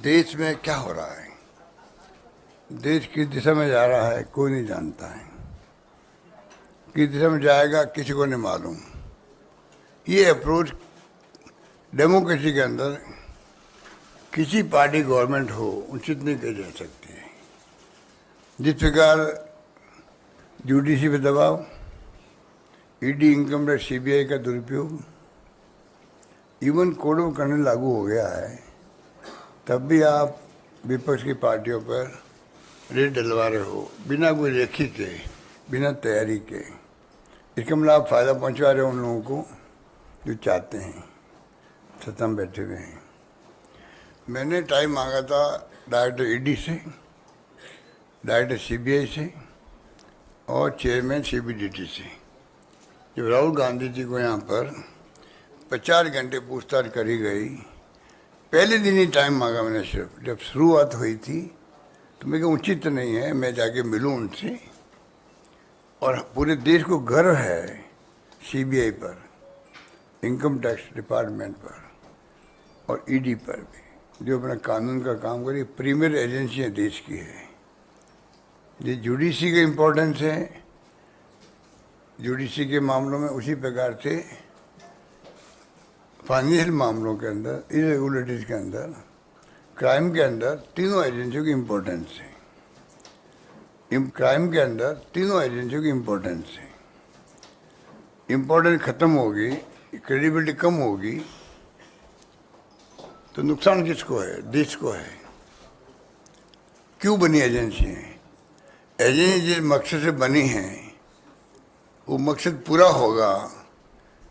देश में क्या हो रहा है, देश किस दिशा में जा रहा है कोई नहीं जानता है। किस दिशा में जाएगा किसी को नहीं मालूम। ये अप्रोच डेमोक्रेसी के अंदर किसी पार्टी गवर्नमेंट हो उचित नहीं कही जा सकती है। जिस प्रकार यूडीसी पे दबाव, ईडी, इनकम टैक्स, सीबीआई का दुरुपयोग, इवन कोड ऑफ कंडक्ट लागू हो गया है, तब भी आप विपक्ष की पार्टियों पर रेड डलवा रहे हो बिना कोई रेखी के, बिना तैयारी के। इसका मतलब आप फायदा पहुंचा रहे हो उन लोगों को जो चाहते हैं, सत्ता में बैठे हुए हैं। मैंने टाइम मांगा था डायरेक्टर ईडी से, डायरेक्टर सीबीआई से और चेयरमैन सीबीडीटी से। जब राहुल गांधी जी को यहाँ पर 50 घंटे पूछताछ करी गई, पहले दिन ही टाइम मांगा मैंने सिर्फ। जब शुरुआत हुई थी तो मैं उचित नहीं है मैं जाके मिलूं उनसे। और पूरे देश को गर्व है सीबीआई पर, इनकम टैक्स डिपार्टमेंट पर और ईडी पर भी, जो अपना कानून का काम करी। प्रीमियर एजेंसियां देश की है। ये जुडिशरी का इम्पोर्टेंस है, जुडिशरी के मामलों में उसी प्रकार से फाइनेंशियल मामलों के अंदर, इरेगुलरिटीज के अंदर, क्राइम के अंदर तीनों एजेंसियों की इम्पोर्टेंस है। क्राइम के अंदर तीनों एजेंसियों की इम्पोर्टेंस है। इम्पोर्टेंस खत्म होगी, क्रेडिबिलिटी कम होगी, तो नुकसान किसको है? देश को है। क्यों बनी एजेंसी है? एजेंसी जिस मकसद से बनी है वो मकसद पूरा होगा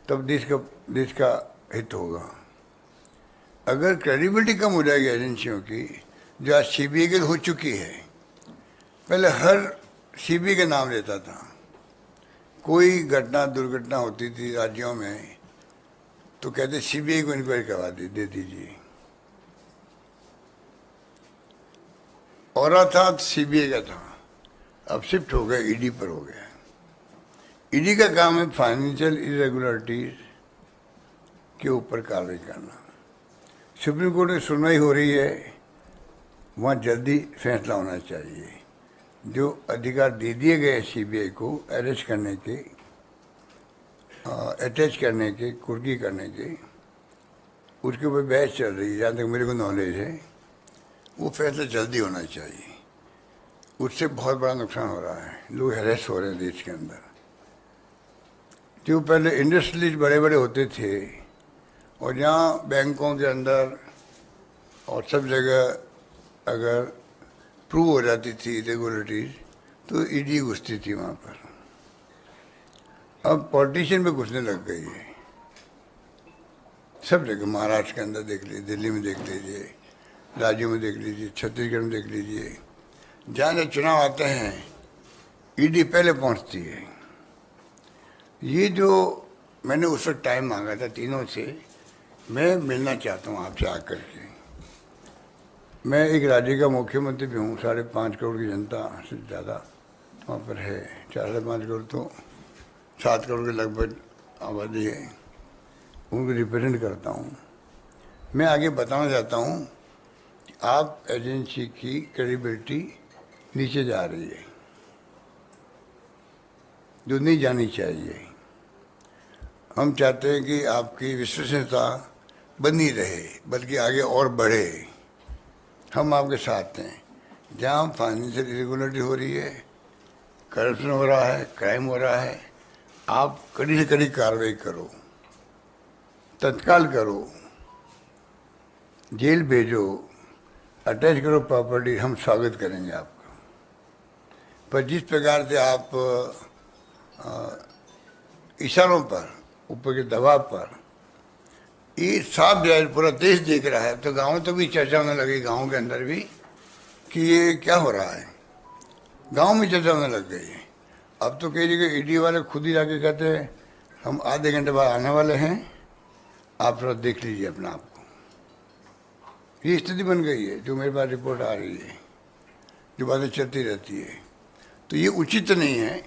तब देश का हित होगा। अगर क्रेडिबिलिटी कम हो जाएगी एजेंसियों की, जो आज सीबीआई के हो चुकी है। पहले हर सीबीआई का नाम लेता था। कोई घटना दुर्घटना होती थी राज्यों में तो कहते सीबीआई को इंक्वायरी करवा दे दीजिए। और था सीबीआई का था, अब शिफ्ट हो गया ईडी पर हो गया। ईडी का काम है फाइनेंशियल इरेगुलरिटीज के ऊपर कार्रवाई करना। सुप्रीम कोर्ट में सुनवाई हो रही है, वहाँ जल्दी फैसला होना चाहिए। जो अधिकार दे दिए गए सीबीआई को अरेस्ट करने के, अटैच करने के, कुर्की करने के, उसके ऊपर बहस चल रही है। जहाँ तक मेरे को नॉलेज है वो फैसला जल्दी होना चाहिए। उससे बहुत बड़ा नुकसान हो रहा है, लोग हैरेस हो रहे हैं देश के अंदर। जो पहले इंडस्ट्रियलिस्ट बड़े बड़े होते थे और जहाँ बैंकों के अंदर और सब जगह अगर प्रूव हो जाती थी इरेगुलरिटीज तो ईडी घुसती थी वहाँ पर। अब पॉलिटिशियन में घुसने लग गई है सब जगह। महाराष्ट्र के अंदर देख लीजिए, दिल्ली में देख लीजिए, राज्यों में देख लीजिए, छत्तीसगढ़ में देख लीजिए। जहाँ जहाँ चुनाव आते हैं ईडी पहले पहुँचती है। ये जो मैंने उस वक्त टाइम मांगा था तीनों से, मैं मिलना चाहता हूँ आपसे आकर के। मैं एक राज्य का मुख्यमंत्री भी हूँ, 5.5 करोड़ की जनता से ज़्यादा वहाँ पर है। 4.5 करोड़ तो 7 करोड़ के लगभग आबादी है, उनको रिप्रेजेंट करता हूँ। मैं आगे बताना चाहता हूँ कि आप एजेंसी की क्रेडिबिलिटी नीचे जा रही है, जो नहीं जानी चाहिए। हम चाहते हैं कि आपकी विश्वसनीयता बनी रहे, बल्कि आगे और बढ़े। हम आपके साथ हैं। जहाँ फाइनेंशियल इरेगुलरिटी हो रही है, करप्शन हो रहा है, क्राइम हो रहा है, आप कड़ी से कड़ी कार्रवाई करो, तत्काल करो, जेल भेजो, अटैच करो प्रॉपर्टी, हम स्वागत करेंगे आपका। पर जिस प्रकार से आप इशारों पर, ऊपर के दबाव पर, ये साफ जाहिर पूरा देश देख रहा है। तो गाँव तो भी चर्चा होने लगी, गाँव के अंदर भी, कि ये क्या हो रहा है। गांव में चर्चा होने लग गई है। अब तो कई जगह ईडी वाले खुद ही जाके कहते हैं हम आधे घंटे बाद आने वाले हैं, आप थोड़ा देख लीजिए अपना आप को। ये स्थिति बन गई है जो मेरे पास रिपोर्ट आ रही है, जो बातें चलती रहती है। तो ये उचित नहीं है